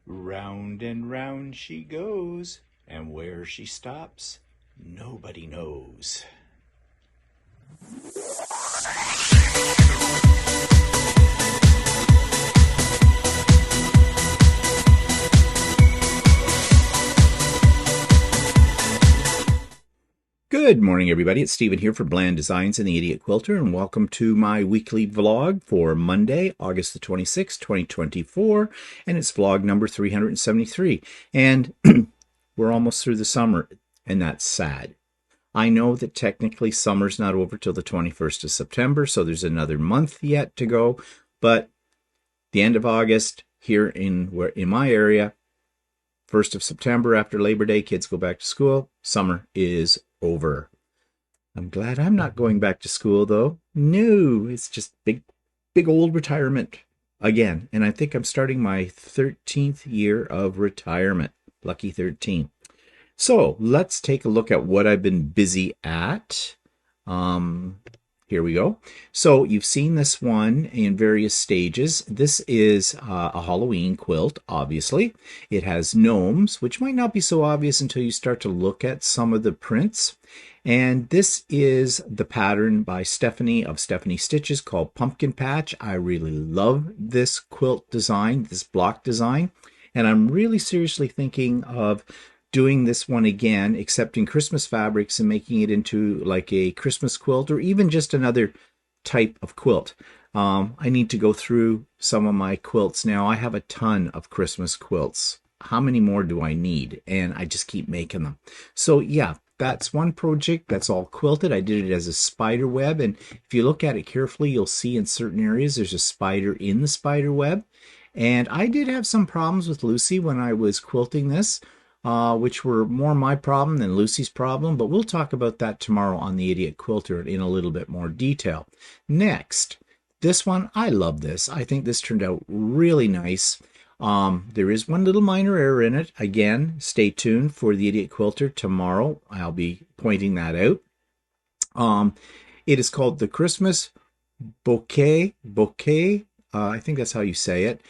Round and round she goes, and where she stops, nobody knows. Good morning, everybody. It's Stephen here for Bland Designs and the Idiot Quilter, and welcome to my weekly vlog for Monday, August the 26th, 2024, and it's vlog number 373. And we're almost through the summer, and that's sad. I know that technically summer's not over till the 21st of September, so there's another month yet to go, but the end of August here in my area, 1st of September after Labor Day, kids go back to school. Summer is over. I'm glad I'm not going back to school, though. No, it's just big old retirement again. And I think I'm starting my 13th year of retirement. Lucky 13. So let's take a look at what I've been busy at. Here we go. So you've seen this one in various stages. This is a Halloween quilt, obviously. It has gnomes, which might not be so obvious until you start to look at some of the prints. And this is the pattern by Stephanie of Stephanie Stitches called Pumpkin Patch. I really love this quilt design, this block design. And I'm really seriously thinking of doing this one again, except in Christmas fabrics and making it into like a Christmas quilt or even just another type of quilt. I need to go through some of my quilts now. I have a ton of Christmas quilts. How many more do I need? And I just keep making them. So yeah, that's one project that's all quilted. I did it as a spider web, and if you look at it carefully, you'll see in certain areas there's a spider in the spider web. And I did have some problems with Lucy when I was quilting this, which were more my problem than Lucy's problem, but we'll talk about that tomorrow on the Idiot Quilter in a little bit more detail. Next, this one, I love this. I think this turned out really nice. There is one little minor error in it. Again, stay tuned for the Idiot Quilter tomorrow. I'll be pointing that out. It is called the Christmas Bouquet, I think that's how you say it.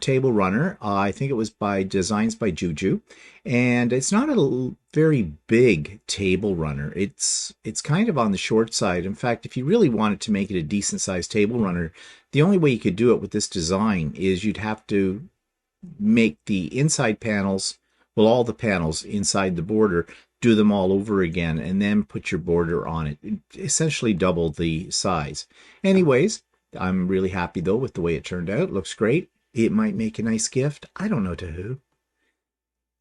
Table runner. I think it was by Designs by Juju, and it's not a very big table runner. It's kind of on the short side. In fact, if you really wanted to make it a decent sized table runner, the only way you could do it with this design is you'd have to make the inside panels, well, all the panels inside the border, do them all over again, and then put your border on it. Essentially double the size. Anyways, I'm really happy though with the way it turned out. It looks great. It might make a nice gift. I don't know to who.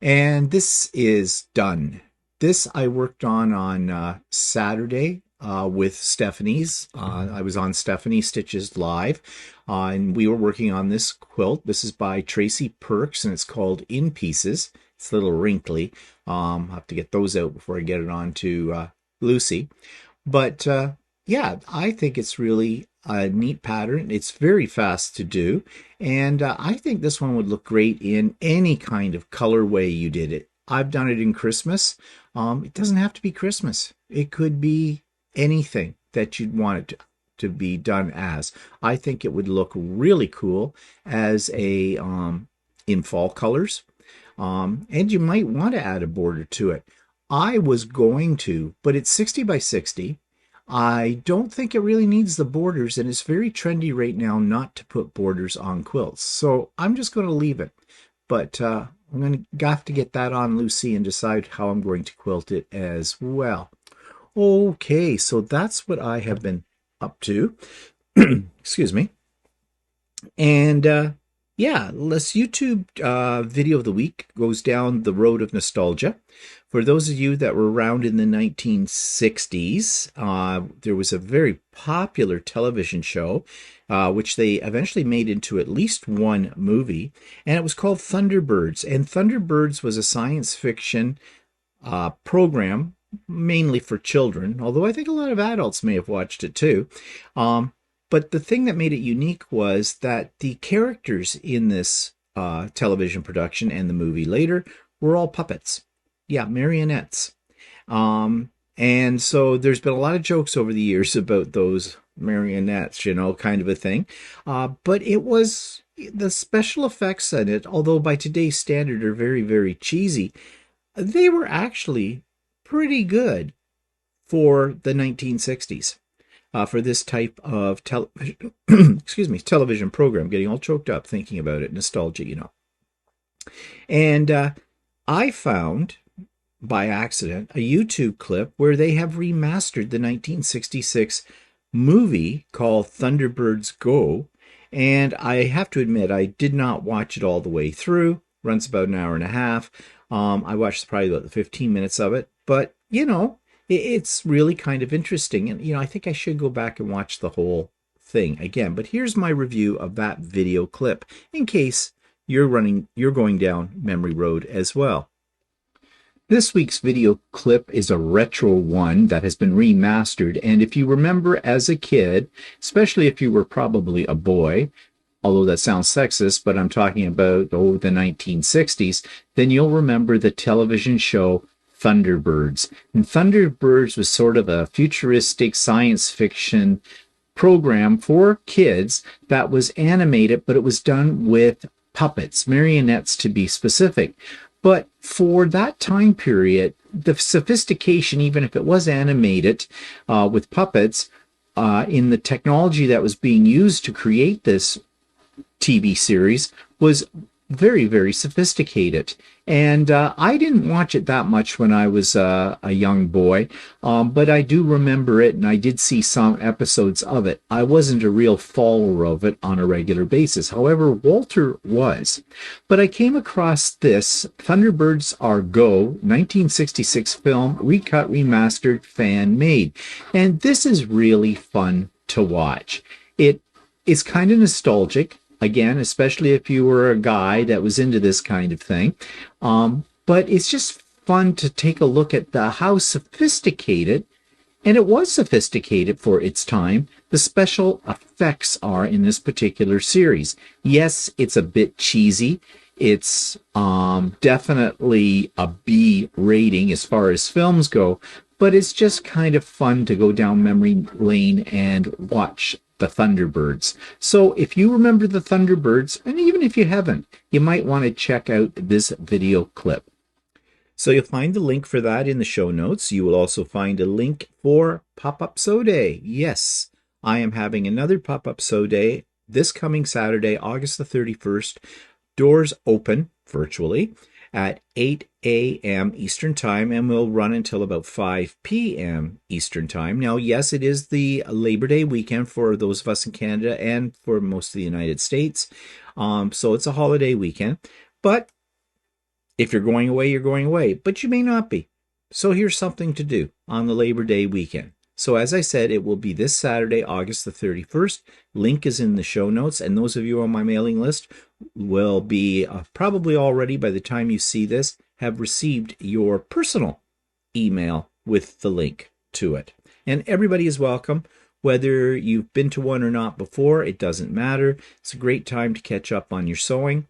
And this is done. This I worked on Saturday with Stephanie's. I was on Stephanie Stitches Live, and we were working on this quilt. This is by Tracy Perks, and it's called In Pieces. It's a little wrinkly. I'll have to get those out before I get it on to Lucy. But yeah, I think it's really a neat pattern. It's very fast to do, and I think this one would look great in any kind of colorway you did it. I've done it in Christmas. It doesn't have to be Christmas. It could be anything that you'd want it to be done as. I think it would look really cool as a in fall colors, and you might want to add a border to it. I was going to, but it's 60 by 60. I don't think it really needs the borders, and it's very trendy right now not to put borders on quilts. So I'm just going to leave it. But I'm going to have to get that on Lucy and decide how I'm going to quilt it as well. Okay, so that's what I have been up to. Excuse me. And yeah, this YouTube video of the week goes down the road of nostalgia. For those of you that were around in the 1960s, there was a very popular television show, which they eventually made into at least one movie, and it was called Thunderbirds. And Thunderbirds was a science fiction program, mainly for children, although I think a lot of adults may have watched it too. But the thing that made it unique was that the characters in this television production and the movie later were all puppets. Yeah, marionettes. And so there's been a lot of jokes over the years about those marionettes, you know, kind of a thing. But it was the special effects in it, although by today's standard are very, very cheesy, they were actually pretty good for the 1960s. For this type of television program. Getting all choked up thinking about it. Nostalgia, you know. And I found by accident a YouTube clip where they have remastered the 1966 movie called Thunderbirds Go. And I have to admit, I did not watch it all the way through. Runs about an hour and a half. I watched probably about 15 minutes of it. But, you know, it's really kind of interesting. And, you know, I think I should go back and watch the whole thing again. But here's my review of that video clip in case you're going down memory road as well. This week's video clip is a retro one that has been remastered. And if you remember as a kid, especially if you were probably a boy, although that sounds sexist, but I'm talking about the 1960s, then you'll remember the television show Thunderbirds. And Thunderbirds was sort of a futuristic science fiction program for kids that was animated, but it was done with puppets, marionettes to be specific. But for that time period, the sophistication, even if it was animated with puppets, in the technology that was being used to create this TV series was very, very sophisticated. And I didn't watch it that much when I was a young boy, but I do remember it, and I did see some episodes of it. I wasn't a real follower of it on a regular basis. However, Walter was. But I came across this Thunderbirds Are Go 1966 film, recut, remastered, fan made. And this is really fun to watch. It is kind of nostalgic. Again, especially if you were a guy that was into this kind of thing. But it's just fun to take a look at how sophisticated, and it was sophisticated for its time, the special effects are in this particular series. Yes, it's a bit cheesy. It's definitely a B rating as far as films go, but it's just kind of fun to go down memory lane and watch the Thunderbirds. So if you remember the Thunderbirds, and even if you haven't, you might want to check out this video clip. So you'll find the link for that in the show notes. You will also find a link for Pop-Up Sew Day. Yes, I am having another Pop-Up Sew Day this coming Saturday, August the 31st. Doors open virtually at 8 a.m. Eastern Time, and will run until about 5 p.m. Eastern Time. Now, yes, it is the Labor Day weekend for those of us in Canada and for most of the United States. So it's a holiday weekend. But if you're going away, you're going away. But you may not be. So here's something to do on the Labor Day weekend. So as I said, it will be this Saturday, August the 31st. Link is in the show notes, and those of you on my mailing list will be probably already, by the time you see this, have received your personal email with the link to it. And everybody is welcome. Whether you've been to one or not before, it doesn't matter. It's a great time to catch up on your sewing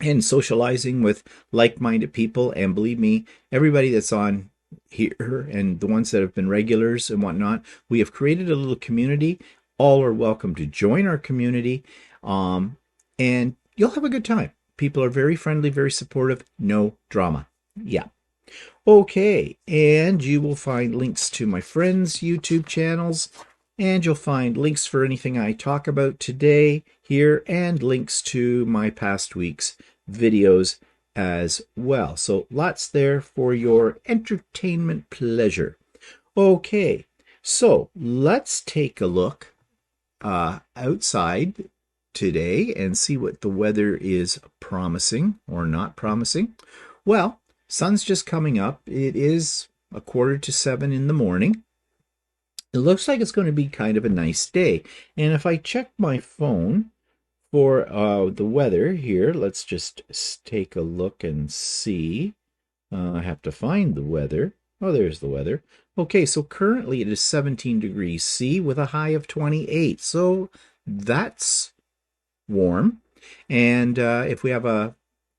and socializing with like-minded people. And believe me, everybody that's on here and the ones that have been regulars and whatnot, we have created a little community. All are welcome to join our community, and you'll have a good time. People are very friendly, very supportive, no drama. Yeah. Okay, and you will find links to my friends' YouTube channels, and you'll find links for anything I talk about today here, and links to my past week's videos as well. So lots there for your entertainment pleasure. Okay, so let's take a look outside today and see what the weather is promising or not promising. Well, sun's just coming up. It is 6:45 in the morning. It looks like it's going to be kind of a nice day. And if I check my phone for the weather here, let's just take a look and see. I have to find the weather. Oh, there's the weather. Okay, so currently it is 17 degrees C with a high of 28. So that's warm. And if we have a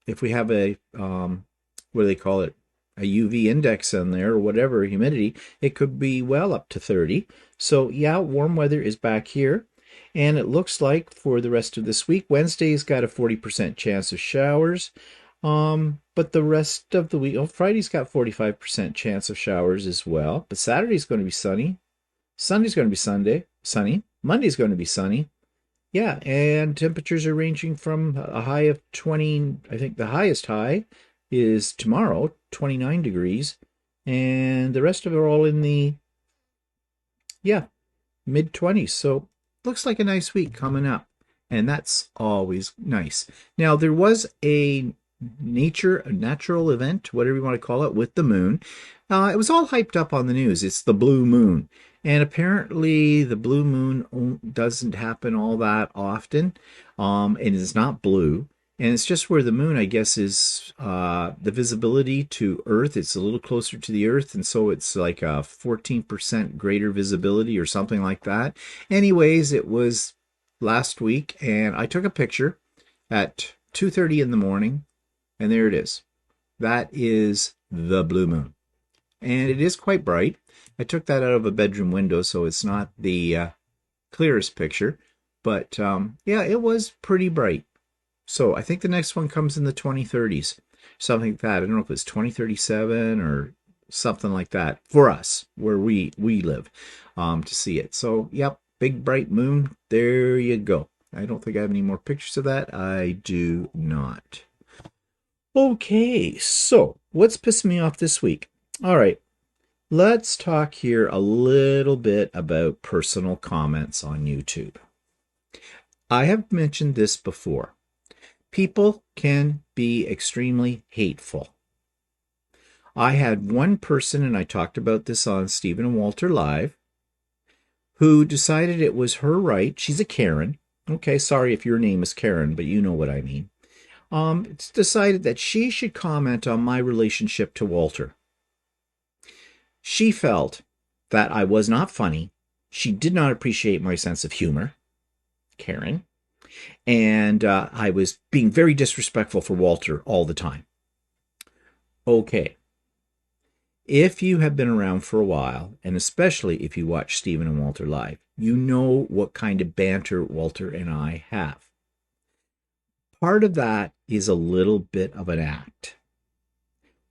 what do they call it? A UV index on there or whatever, humidity, it could be well up to 30. So yeah, warm weather is back here. And it looks like for the rest of this week, Wednesday's got a 40% chance of showers. But the rest of the week, oh, Friday's got 45% chance of showers as well. But Saturday's going to be sunny. Sunday's going to be sunny. Monday's going to be sunny. Yeah, and temperatures are ranging from a high of 20, I think the highest high is tomorrow, 29 degrees. And the rest of it are all in the, yeah, mid-20s. So looks like a nice week coming up. And that's always nice. Now, there was a natural event, whatever you want to call it, with the moon. It was all hyped up on the news. It's the blue moon. And apparently the blue moon doesn't happen all that often. And it's not blue. And it's just where the moon, I guess, is the visibility to Earth. It's a little closer to the Earth, and so it's like a 14% greater visibility or something like that. Anyways, it was last week, and I took a picture at 2:30 in the morning, and there it is. That is the blue moon. And it is quite bright. I took that out of a bedroom window, so it's not the clearest picture. But yeah, it was pretty bright. So I think the next one comes in the 2030s, something like that. I don't know if it's 2037 or something like that for us, where we live, to see it. So, yep, big bright moon. There you go. I don't think I have any more pictures of that. I do not. Okay, so what's pissing me off this week? All right, let's talk here a little bit about personal comments on YouTube. I have mentioned this before. People can be extremely hateful. I had one person, and I talked about this on Stephen and Walter Live, who decided it was her right. She's a Karen. Okay, sorry if your name is Karen, but you know what I mean. It's decided that she should comment on my relationship to Walter. She felt that I was not funny. She did not appreciate my sense of humor, Karen. And I was being very disrespectful for Walter all the time. Okay. If you have been around for a while, and especially if you watch Stephen and Walter Live, you know what kind of banter Walter and I have. Part of that is a little bit of an act.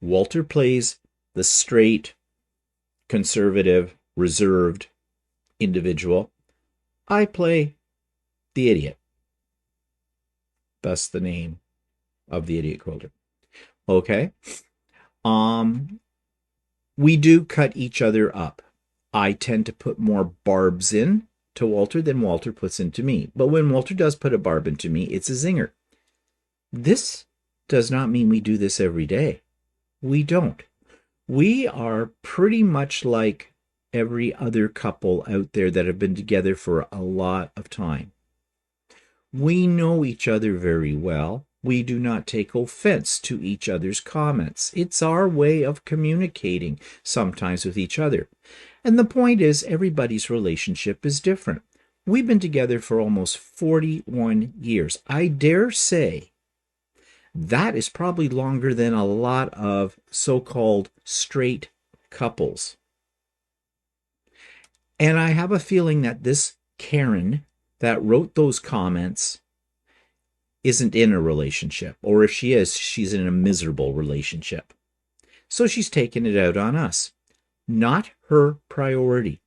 Walter plays the straight, conservative, reserved individual. I play the idiot. Thus the name of the idiot quilter. Okay. We do cut each other up. I tend to put more barbs in to Walter than Walter puts into me. But when Walter does put a barb into me, it's a zinger. This does not mean we do this every day. We don't. We are pretty much like every other couple out there that have been together for a lot of time. We know each other very well. We do not take offense to each other's comments. It's our way of communicating sometimes with each other. And the point is, everybody's relationship is different. We've been together for almost 41 years. I dare say that is probably longer than a lot of so-called straight couples. And I have a feeling that this Karen that wrote those comments isn't in a relationship, or if she is, she's in a miserable relationship. So she's taking it out on us. Not her priority.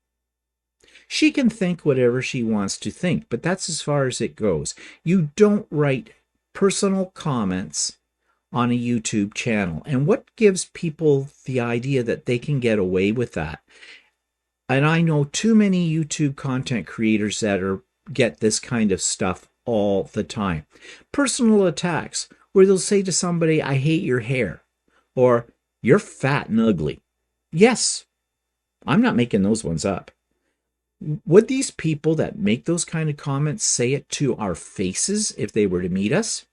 She can think whatever she wants to think, but that's as far as it goes. You don't write personal comments on a YouTube channel. And what gives people the idea that they can get away with that? And I know too many YouTube content creators that get this kind of stuff all the time. Personal attacks, where they'll say to somebody, I hate your hair, or you're fat and ugly. Yes, I'm not making those ones up. Would these people that make those kind of comments say it to our faces if they were to meet us?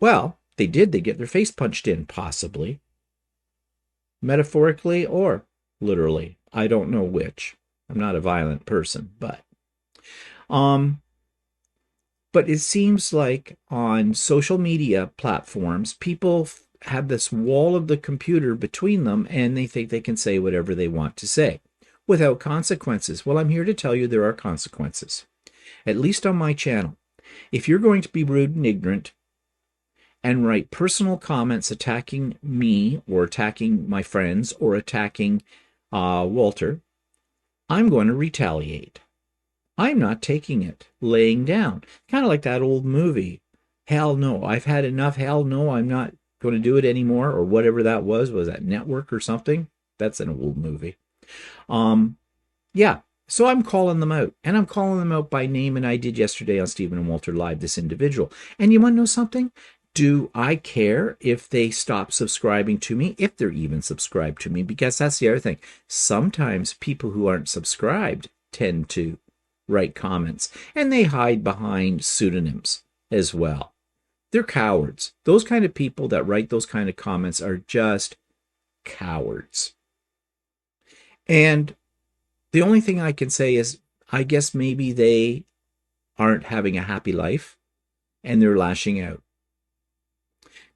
Well, they did. They get their face punched in, possibly. Metaphorically or literally. I don't know which. I'm not a violent person, but it seems like on social media platforms, people have this wall of the computer between them, and they think they can say whatever they want to say without consequences. Well, I'm here to tell you there are consequences. at least on my channel. If you're going to be rude and ignorant and write personal comments attacking me or attacking my friends or attacking Walter, I'm going to retaliate. I'm not taking it laying down. Kind of like that old movie, Hell No. I've had enough. Hell no, I'm not going to do it anymore, or whatever that was. Was that Network or something? That's an old movie. Yeah. So I'm calling them out, and I'm calling them out by name, and I did yesterday on Stephen and Walter Live, this individual. And you want to know something? Do I care if they stop subscribing to me, if they're even subscribed to me? Because that's the other thing. Sometimes people who aren't subscribed tend to write comments, and they hide behind pseudonyms as well. They're cowards. Those kind of people that write those kind of comments are just cowards. And the only thing I can say is, I guess maybe they aren't having a happy life and they're lashing out.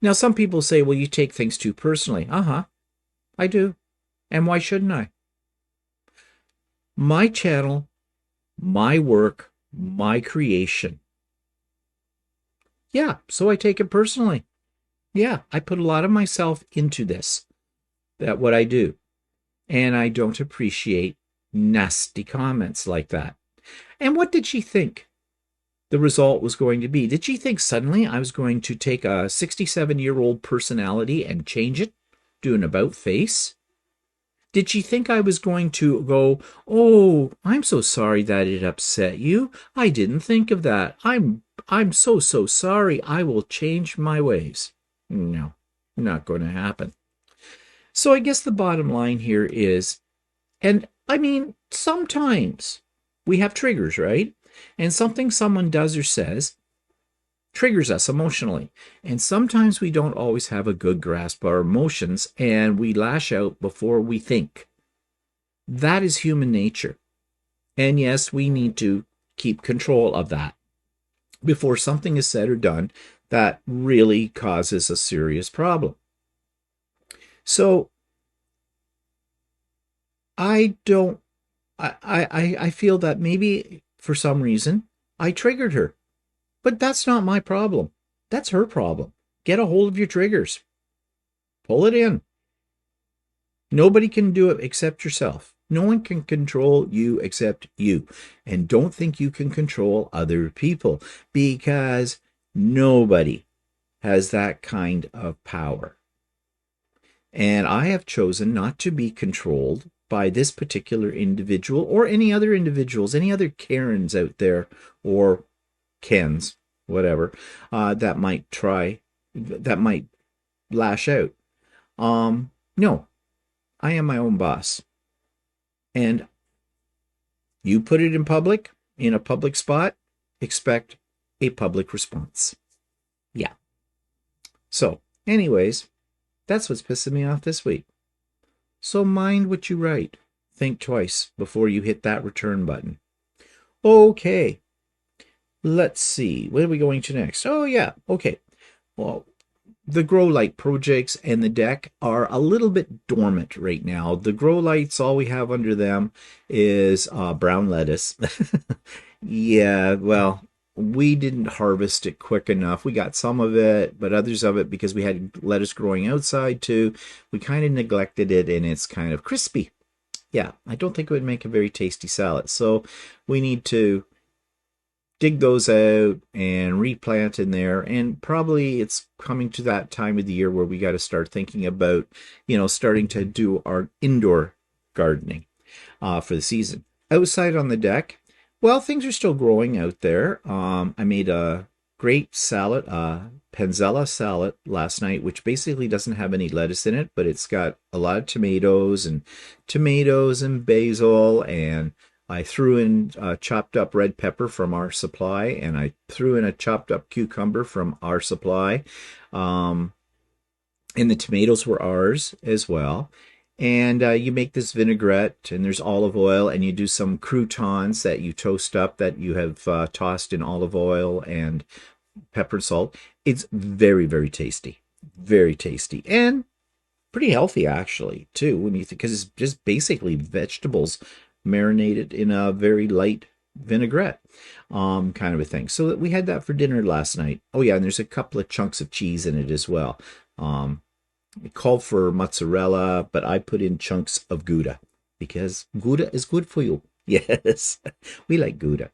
Now, some people say, well, you take things too personally. I do. And why shouldn't I? My channel, my work, my creation. Yeah, so I take it personally. Yeah, I put a lot of myself into this, that what I do. And I don't appreciate nasty comments like that. And what did she think the result was going to be? Did she think suddenly I was going to take a 67-year-old personality and change it, do an about face? Did she think I was going to go, oh, I'm so sorry that it upset you. I didn't think of that. I'm so sorry. I will change my ways. No, not going to happen. So I guess the bottom line here is, and I mean, sometimes we have triggers, right? And something someone does or says triggers us emotionally. And sometimes we don't always have a good grasp of our emotions, and we lash out before we think. That is human nature. And yes, we need to keep control of that before something is said or done that really causes a serious problem. So I feel that maybe for some reason I triggered her. But that's not my problem. That's her problem. Get a hold of your triggers. Pull it in. Nobody can do it except yourself. No one can control you except you. And don't think you can control other people, because nobody has that kind of power. And I have chosen not to be controlled by this particular individual or any other individuals, any other Karens out there, or Kens, whatever, that might lash out. No, I am my own boss. And you put it in public, in a public spot, expect a public response. Yeah. So, anyways, that's what's pissing me off this week. So mind what you write. Think twice before you hit that return button. Okay. Let's see. What are we going to next? Oh, yeah. Okay. Well, the grow light projects and the deck are a little bit dormant right now. The grow lights, all we have under them is brown lettuce. Yeah, well, we didn't harvest it quick enough. We got some of it, but others of it, because we had lettuce growing outside too, we kind of neglected it, and it's kind of crispy. Yeah, I don't think it would make a very tasty salad. So we need to dig those out and replant in there. And probably it's coming to that time of the year where we got to start thinking about, starting to do our indoor gardening for the season. Outside on the deck, well, things are still growing out there. I made a great salad, panzella salad last night, which basically doesn't have any lettuce in it, but it's got a lot of tomatoes and basil, and I threw in chopped up red pepper from our supply, and I threw in a chopped up cucumber from our supply. And the tomatoes were ours as well. And you make this vinaigrette, and there's olive oil, and you do some croutons that you toast up that you have tossed in olive oil and pepper and salt. It's very, very tasty. Very tasty. And pretty healthy, actually, too, when you think, because it's just basically vegetables marinated in a very light vinaigrette, kind of a thing. So we had that for dinner last night. Oh yeah, and there's a couple of chunks of cheese in it as well. It called for mozzarella, but I put in chunks of Gouda because Gouda is good for you. Yes, we like Gouda.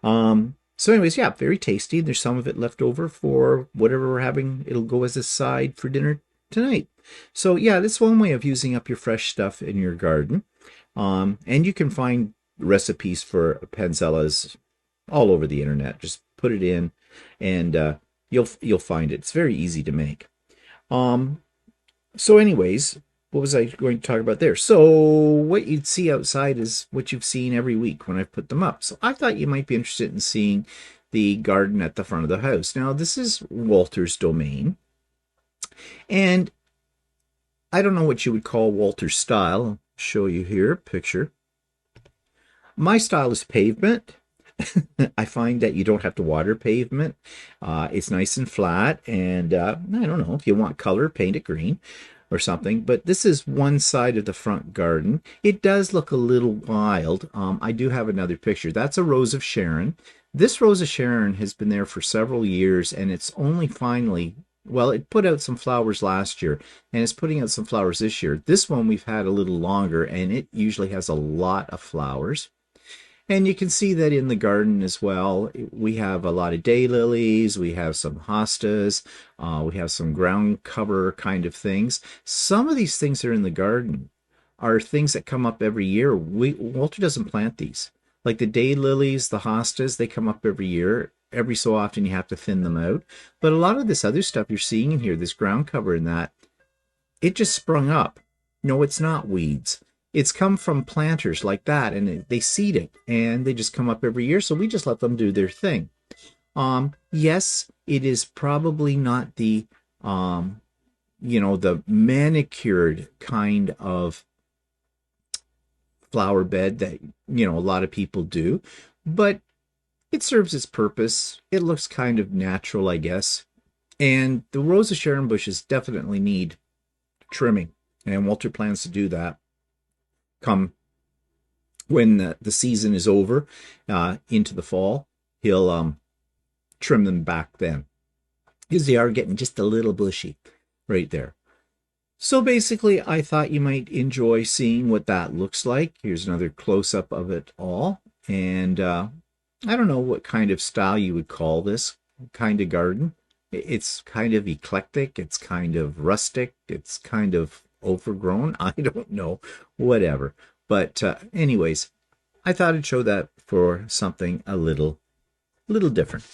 So anyways, yeah, very tasty. There's some of it left over for whatever we're having. It'll go as a side for dinner tonight. So yeah, that's one way of using up your fresh stuff in your garden. And you can find recipes for panzellas all over the internet. Just put it in, and you'll find it. It's very easy to make. So anyways, what was I going to talk about there? So what you'd see outside is what you've seen every week when I've put them up. So I thought you might be interested in seeing the garden at the front of the house. Now, this is Walter's domain. And I don't know what you would call Walter's style. I'll show you here a picture. My style is pavement. I find that you don't have to water pavement. It's nice and flat, and I don't know, if you want color, paint it green or something. But this is one side of the front garden. It does look a little wild. I do have another picture. That's a Rose of Sharon. This Rose of Sharon has been there for several years, and it's only finally, well, it put out some flowers last year, and it's putting out some flowers this year. This one we've had a little longer, and it usually has a lot of flowers. And you can see that in the garden as well. We have a lot of daylilies, we have some hostas, we have some ground cover kind of things. Some of these things that are in the garden are things that come up every year. Walter doesn't plant these. Like the daylilies, the hostas, they come up every year. Every so often you have to thin them out. But a lot of this other stuff you're seeing in here, this ground cover and that, it just sprung up. No, it's not weeds. It's come from planters like that, and they seed it, and they just come up every year, so we just let them do their thing. Yes, it is probably not the, the manicured kind of flower bed that, a lot of people do, but it serves its purpose. It looks kind of natural, I guess. And the Rose of Sharon bushes definitely need trimming, and Walter plans to do that come when the season is over, into the fall. He'll trim them back then, because they are getting just a little bushy right there. So basically, I thought you might enjoy seeing what that looks like. Here's another close-up of it all. And I don't know what kind of style you would call this kind of garden. It's kind of eclectic. It's kind of rustic. It's kind of overgrown. I don't know, whatever. But anyways, I thought I'd show that for something a little different.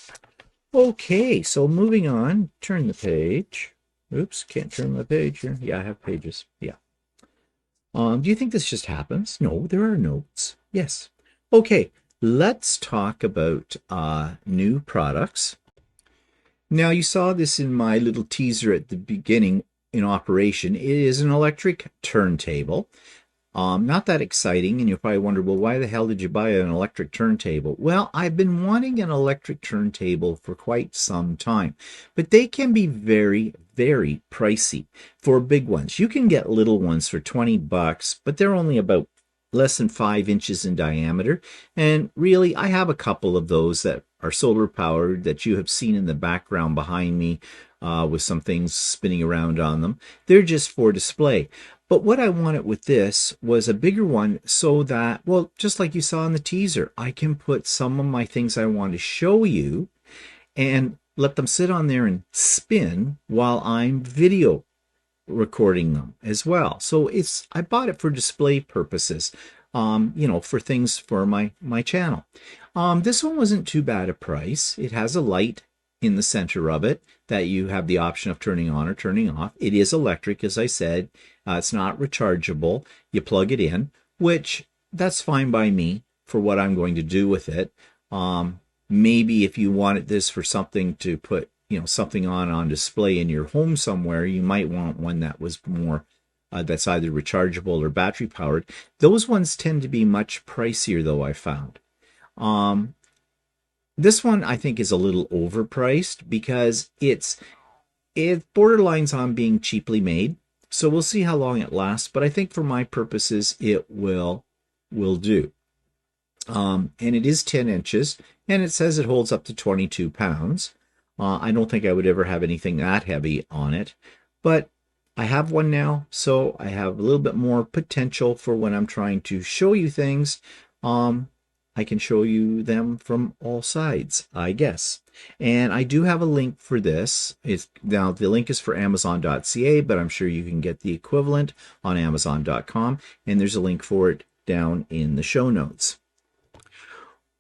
Okay, so moving on, turn the page. Oops, can't turn the page here. Yeah, I have pages. Yeah. Do you think this just happens? No, there are notes. Yes. Okay, let's talk about new products. Now, you saw this in my little teaser at the beginning in operation. It is an electric turntable. Not that exciting, and you'll probably wonder, well, why the hell did you buy an electric turntable? Well, I've been wanting an electric turntable for quite some time, but they can be very, very pricey for big ones. You can get little ones for $20, but they're only about less than 5 inches in diameter. And really, I have a couple of those that are solar powered that you have seen in the background behind me, with some things spinning around on them. They're just for display. But what I wanted with this was a bigger one so that, well, just like you saw in the teaser, I can put some of my things I want to show you and let them sit on there and spin while I'm video recording them as well. So I bought it for display purposes, for things for my channel. This one wasn't too bad a price. It has a light in the center of it that you have the option of turning on or turning off. It is electric, as I said. It's not rechargeable. You plug it in, which that's fine by me for what I'm going to do with it. Maybe if you wanted this for something to put, something on display in your home somewhere, you might want one that was more that's either rechargeable or battery powered. Those ones tend to be much pricier, though, I found. This one I think is a little overpriced because it borderlines on being cheaply made. So we'll see how long it lasts, but I think for my purposes it will do. and it is 10 inches, and it says it holds up to 22 pounds. I don't think I would ever have anything that heavy on it, but I have one now, so I have a little bit more potential for when I'm trying to show you things. I can show you them from all sides, I guess. And I do have a link for this. Now, the link is for Amazon.ca, but I'm sure you can get the equivalent on Amazon.com, and there's a link for it down in the show notes.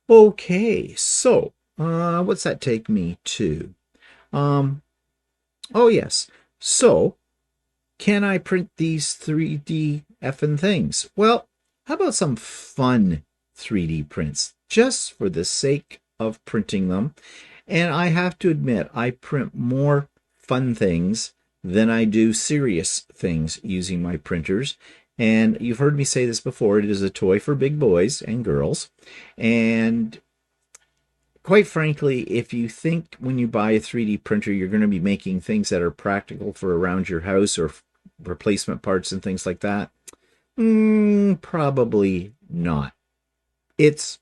Okay, so what's that take me to? Oh yes, so can I print these 3D effing things? Well, how about some fun 3D prints, just for the sake of printing them? And I have to admit, I print more fun things than I do serious things using my printers. And you've heard me say this before, it is a toy for big boys and girls. And quite frankly, if you think when you buy a 3D printer you're going to be making things that are practical for around your house or replacement parts and things like that, probably not. It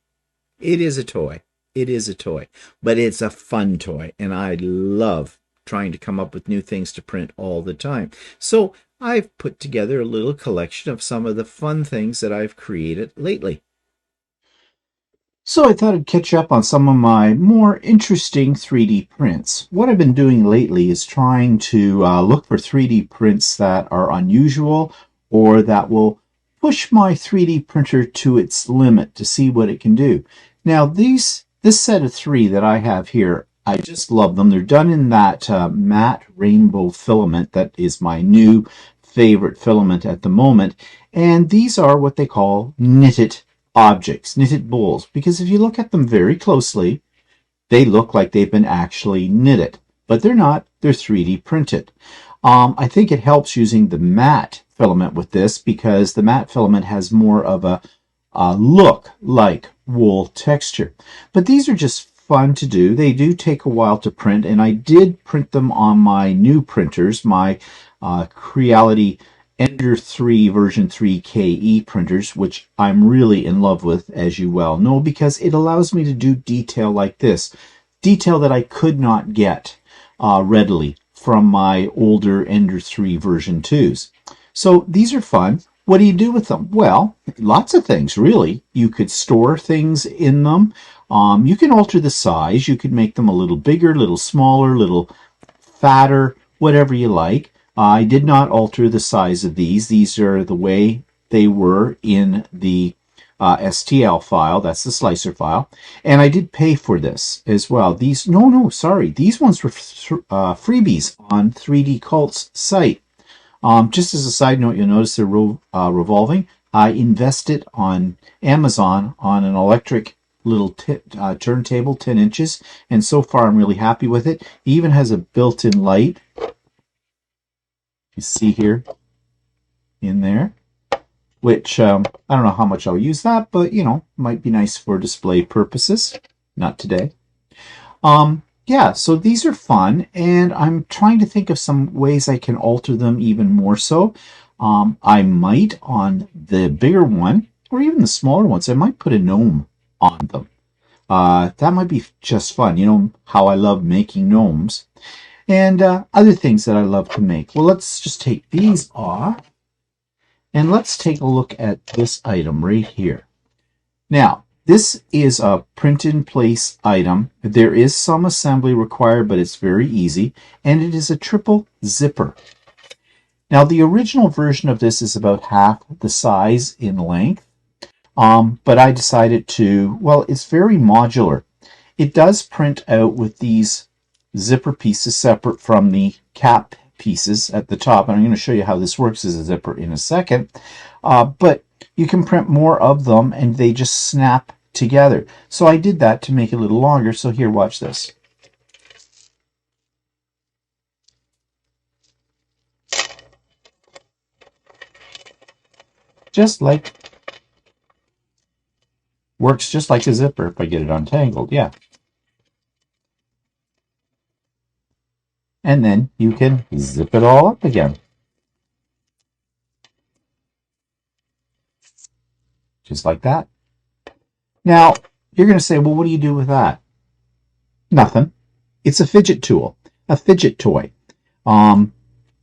is a toy. It is a toy, but it's a fun toy, and I love trying to come up with new things to print all the time. So I've put together a little collection of some of the fun things that I've created lately. So I thought I'd catch up on some of my more interesting 3D prints. What I've been doing lately is trying to look for 3D prints that are unusual or that will push my 3D printer to its limit to see what it can do. Now this set of three that I have here, I just love them. They're done in that matte rainbow filament that is my new favorite filament at the moment. And these are what they call knitted objects, knitted bowls, because if you look at them very closely, they look like they've been actually knitted, but they're not. They're 3D printed. I think it helps using the matte filament with this because the matte filament has more of a look like wool texture. But these are just fun to do. They do take a while to print, and I did print them on my new printers, my Creality Ender 3 version 3 KE printers, which I'm really in love with, as you well know, because it allows me to do detail like this, detail that I could not get readily from my older Ender 3 version 2s. So these are fun. What do you do with them? Well, lots of things, really. You could store things in them. You can alter the size. You could make them a little bigger, a little smaller, a little fatter, whatever you like. I did not alter the size of these. These are the way they were in the STL file. That's the slicer file. And I did pay for this as well. These, sorry. These ones were freebies on 3D Cult's site. Just as a side note, you'll notice they're revolving. I invested on Amazon on an electric little turntable, 10 inches, and so far I'm really happy with it. It even has a built-in light. You see here in there, which I don't know how much I'll use that, but might be nice for display purposes. Not today. Yeah, so these are fun, and I'm trying to think of some ways I can alter them even more so. I might, on the bigger one, or even the smaller ones, I might put a gnome on them. That might be just fun. You know how I love making gnomes. And other things that I love to make. Well, let's just take these off, and let's take a look at this item right here. Now, this is a print-in-place item. There is some assembly required, but it's very easy, and it is a triple zipper. Now, the original version of this is about half the size in length, but I decided to, well, it's very modular. It does print out with these zipper pieces separate from the cap pieces at the top, and I'm going to show you how this works as a zipper in a second. But you can print more of them, and they just snap together. So I did that to make it a little longer. So here, watch this. Works just like a zipper if I get it untangled, yeah. And then you can zip it all up again. Just like that. Now, you're going to say, well, what do you do with that? Nothing. It's a fidget tool, a fidget toy. Um,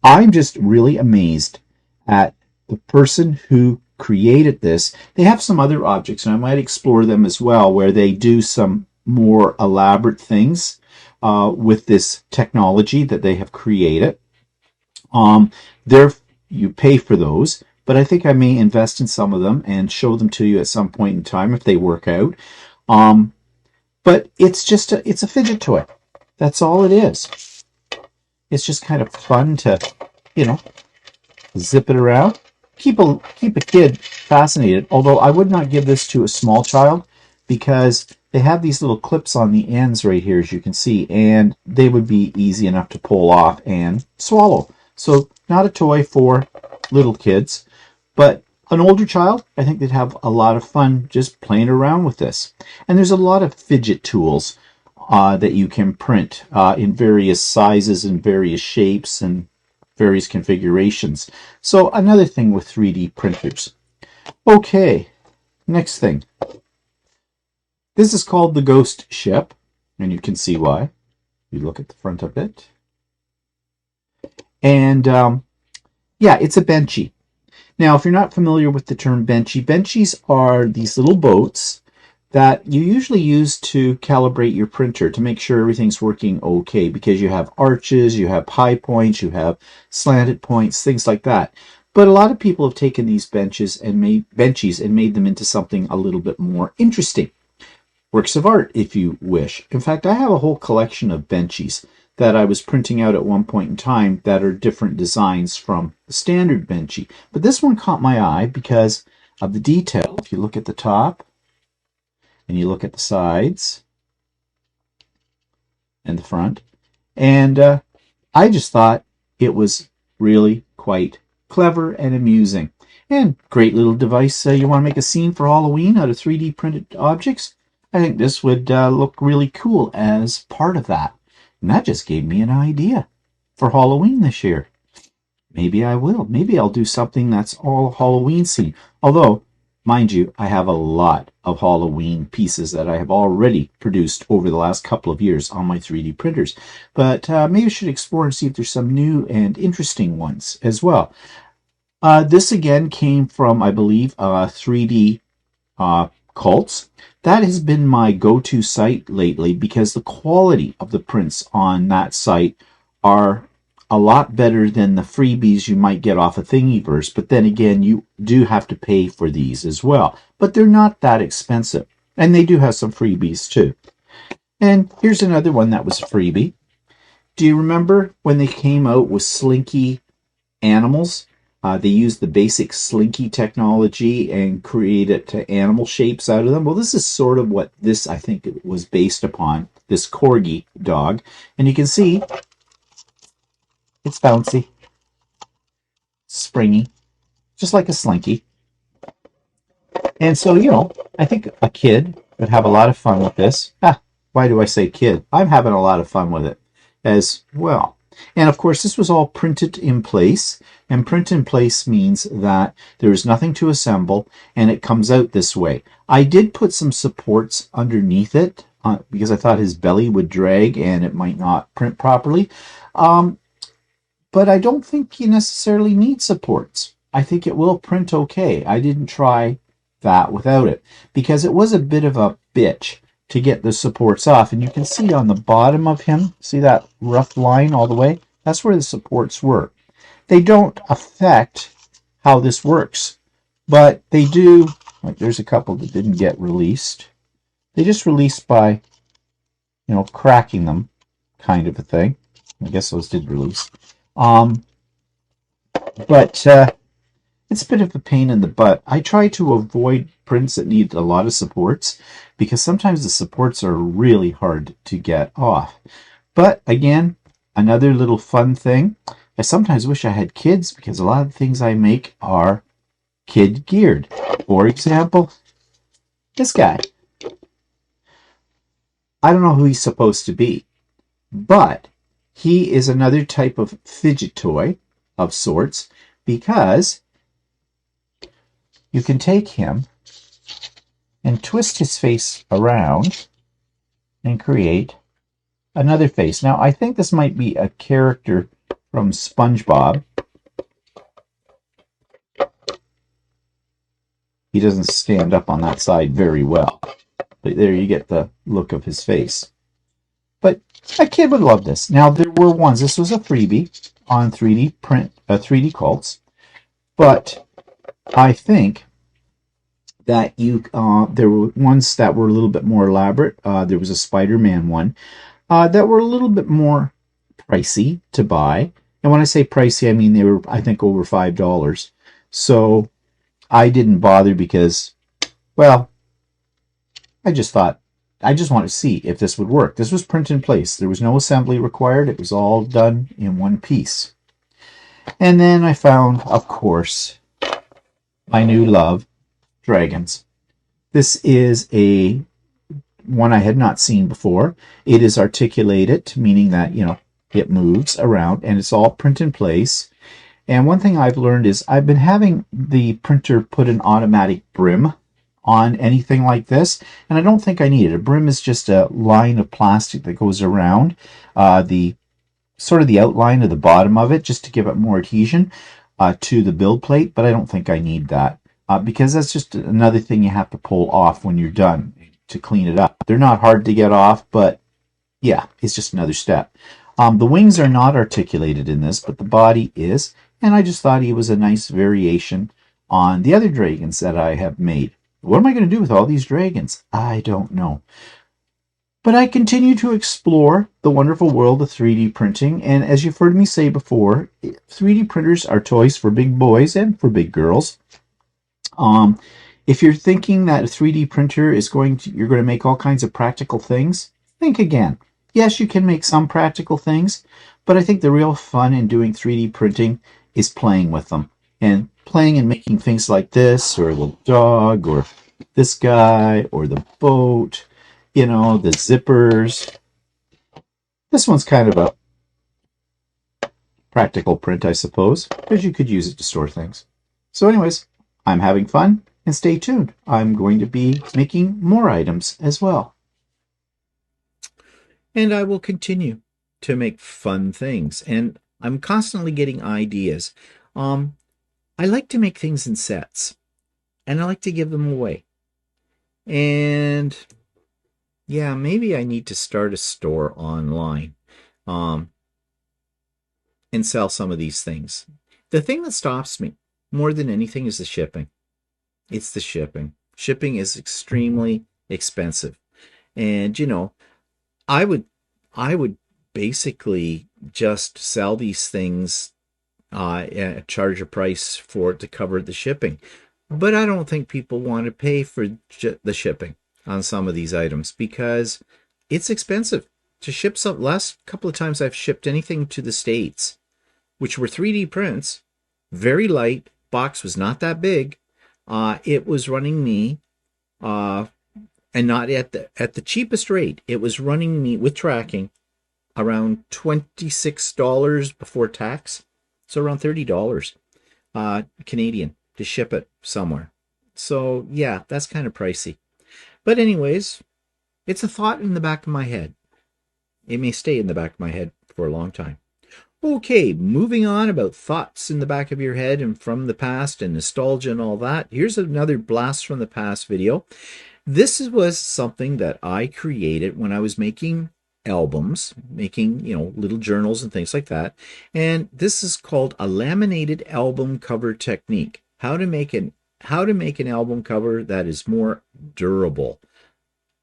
I'm just really amazed at the person who created this. They have some other objects, and I might explore them as well, where they do some more elaborate things with this technology that they have created. There, you pay for those, but I think I may invest in some of them and show them to you at some point in time if they work out. Um, but it's just it's a fidget toy. That's all it is. It's just kind of fun to, you know, zip it around. Keep a kid fascinated. Although I would not give this to a small child because they have these little clips on the ends right here, as you can see, and they would be easy enough to pull off and swallow. So not a toy for little kids, but an older child, I think they'd have a lot of fun just playing around with this. And there's a lot of fidget tools that you can print in various sizes and various shapes and various configurations. So another thing with 3D printers. Okay, next thing. This is called the Ghost Ship, and you can see why. You look at the front of it. And yeah, it's a benchy. Now, if you're not familiar with the term benchy, benchies are these little boats that you usually use to calibrate your printer to make sure everything's working okay, because you have arches, you have high points, you have slanted points, things like that. But a lot of people have taken these benchies and made them into something a little bit more interesting. Works of art, if you wish. In fact, I have a whole collection of benchies that I was printing out at one point in time that are different designs from the standard benchy. But this one caught my eye because of the detail. If you look at the top and you look at the sides and the front, and I just thought it was really quite clever and amusing. And great little device. You want to make a scene for Halloween out of 3D printed objects? I think this would look really cool as part of that. And that just gave me an idea for Halloween this year. Maybe I will. Maybe I'll do something that's all Halloween scene. Although, mind you, I have a lot of Halloween pieces that I have already produced over the last couple of years on my 3D printers. But maybe I should explore and see if there's some new and interesting ones as well. This again came from, I believe, 3D Cults. That has been my go-to site lately because the quality of the prints on that site are a lot better than the freebies you might get off of Thingiverse. But then again, you do have to pay for these as well. But they're not that expensive. And they do have some freebies too. And here's another one that was a freebie. Do you remember when they came out with Slinky animals? They used the basic Slinky technology and created animal shapes out of them. Well, this is sort of what this, I think, was based upon, this Corgi dog. And you can see it's bouncy, springy, just like a Slinky. And so, you know, I think a kid would have a lot of fun with this. Why do I say kid? I'm having a lot of fun with it as well. And of course, this was all printed in place. And print in place means that there is nothing to assemble and it comes out this way. I did put some supports underneath it because I thought his belly would drag and it might not print properly. But I don't think you necessarily need supports. I think it will print okay. I didn't try that without it because it was a bit of a bitch to get the supports off. And you can see on the bottom of him, see that rough line all the way? That's where the supports were. They don't affect how this works, but they do, like there's a couple that didn't get released. They just released by, you know, cracking them, kind of a thing. I guess those did release. But it's a bit of a pain in the butt. I try to avoid prints that need a lot of supports because sometimes the supports are really hard to get off. But again, another little fun thing. I sometimes wish I had kids because a lot of the things I make are kid geared. For example, this guy. I don't know who he's supposed to be, but he is another type of fidget toy of sorts because you can take him and twist his face around and create another face. Now, I think this might be a character from SpongeBob. He doesn't stand up on that side very well, but there you get the look of his face. But a kid would love this. Now, there were ones, this was a freebie on 3D print, 3D quilts, but I think that there were ones that were a little bit more elaborate. There was a Spider-Man one that were a little bit more pricey to buy. And when I say pricey, I mean they were, I think, over $5. So I didn't bother because, well, I just thought, I just wanted to see if this would work. This was print in place. There was no assembly required. It was all done in one piece. And then I found, of course, my new love, dragons. This is a one I had not seen before. It is articulated, meaning that, you know, it moves around, and it's all print in place. And one thing I've learned is I've been having the printer put an automatic brim on anything like this, and I don't think I need it. A brim is just a line of plastic that goes around the sort of the outline of the bottom of it, just to give it more adhesion to the build plate, but I don't think I need that because that's just another thing you have to pull off when you're done to clean it up. They're not hard to get off, but yeah, it's just another step. The wings are not articulated in this, but the body is, and I just thought he was a nice variation on the other dragons that I have made. What am I going to do with all these dragons? I don't know. But I continue to explore the wonderful world of 3D printing, and as you've heard me say before, 3D printers are toys for big boys and for big girls. If you're thinking that a 3D printer is you're going to make all kinds of practical things, think again. Yes, you can make some practical things, but I think the real fun in doing 3D printing is playing with them. And playing and making things like this, or the dog, or this guy, or the boat, you know, the zippers. This one's kind of a practical print, I suppose, because you could use it to store things. So anyways, I'm having fun, and stay tuned. I'm going to be making more items as well. And I will continue to make fun things, and I'm constantly getting ideas. I like to make things in sets, and I like to give them away. And yeah, maybe I need to start a store online and sell some of these things. The thing that stops me more than anything is the shipping. It's the shipping. Shipping is extremely expensive. And, you know, I would basically just sell these things and charge a price for it to cover the shipping. But I don't think people want to pay for the shipping on some of these items because it's expensive to ship some. Last couple of times I've shipped anything to the States, which were 3D prints, very light, box was not that big. It was running me, and not at the cheapest rate, it was running me with tracking around $26 before tax. So around $30 Canadian to ship it somewhere. So yeah, that's kind of pricey. But anyways, it's a thought in the back of my head. It may stay in the back of my head for a long time. Okay, moving on about thoughts in the back of your head and from the past and nostalgia and all that. Here's another blast from the past video. This was something that I created when I was making albums, making, you know, little journals and things like that. And this is called a laminated album cover technique. How to make an album cover that is more durable.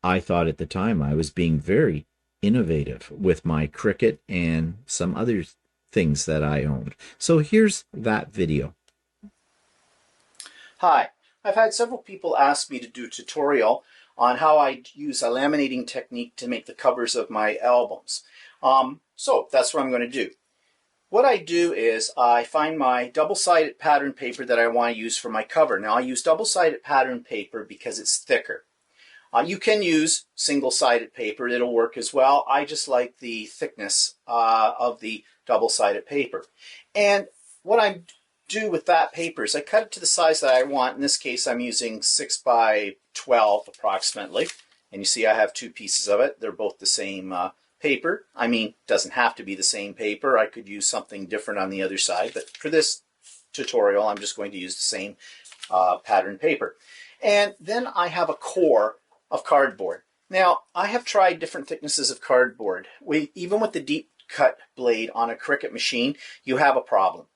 I thought at the time I was being very innovative with my Cricut and some other things that I owned. So here's that video. Hi, I've had several people ask me to do a tutorial on how I use a laminating technique to make the covers of my albums. So that's what I'm going to do. What I do is I find my double-sided pattern paper that I want to use for my cover. Now I use double-sided pattern paper because it's thicker. You can use single-sided paper, it'll work as well. I just like the thickness of the double-sided paper. And what I do with that paper is I cut it to the size that I want. In this case I'm using 6 by 12 approximately. And you see I have two pieces of it. They're both the same paper. I mean, it doesn't have to be the same paper. I could use something different on the other side, but for this tutorial I'm just going to use the same pattern paper. And then I have a core of cardboard. Now, I have tried different thicknesses of cardboard. Even with the deep cut blade on a Cricut machine, you have a problem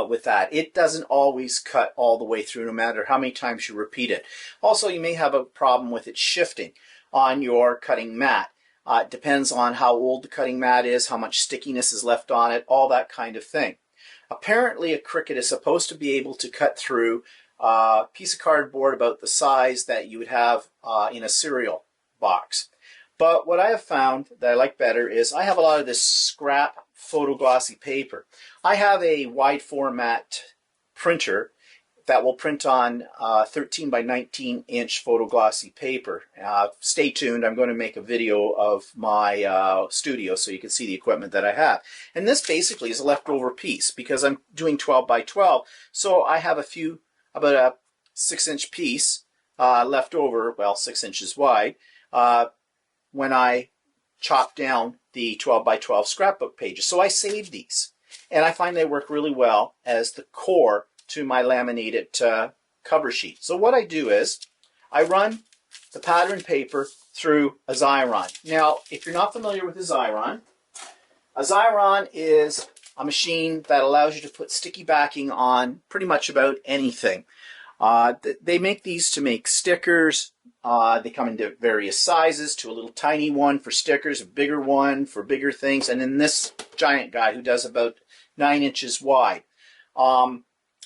with that. It doesn't always cut all the way through, no matter how many times you repeat it. Also, you may have a problem with it shifting on your cutting mat. It depends on how old the cutting mat is, how much stickiness is left on it, all that kind of thing. Apparently, a Cricut is supposed to be able to cut through a piece of cardboard about the size that you would have in a cereal box. But what I have found that I like better is I have a lot of this scrap photoglossy paper. I have a wide format printer that will print on 13 by 19 inch photoglossy paper. Stay tuned, I'm going to make a video of my studio so you can see the equipment that I have. And this basically is a leftover piece because I'm doing 12 by 12, so I have about a 6-inch piece left over, well, 6 inches wide, when I chop down the 12 by 12 scrapbook pages. So I saved these, and I find they work really well as the core to my laminated cover sheet. So what I do is I run the pattern paper through a Xyron. Now, if you're not familiar with a Xyron is a machine that allows you to put sticky backing on pretty much about anything. They make these to make stickers. They come in various sizes, to a little tiny one for stickers, a bigger one for bigger things, and then this giant guy who does about 9 inches wide.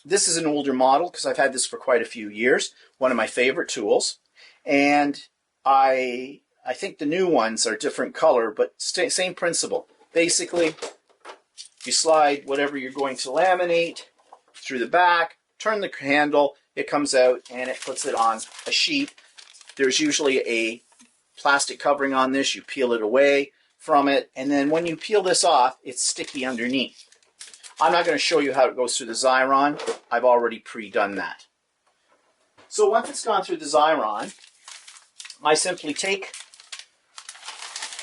This is an older model because I've had this for quite a few years. One of my favorite tools. And I think the new ones are different color, but same principle. Basically, you slide whatever you're going to laminate through the back, turn the handle, it comes out, and it puts it on a sheet. There's usually a plastic covering on this. You peel it away from it, and then when you peel this off, it's sticky underneath. I'm not going to show you how it goes through the Xyron. I've already pre-done that. So once it's gone through the Xyron, I simply take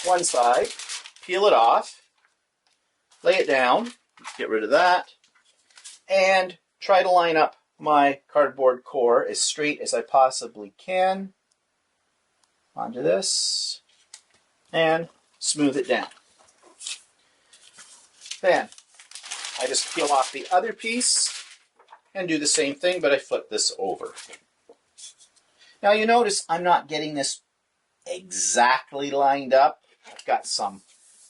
one side, peel it off, lay it down, get rid of that, and try to line up my cardboard core as straight as I possibly can onto this, and smooth it down. Then I just peel off the other piece and do the same thing, but I flip this over. Now you notice I'm not getting this exactly lined up. I've got some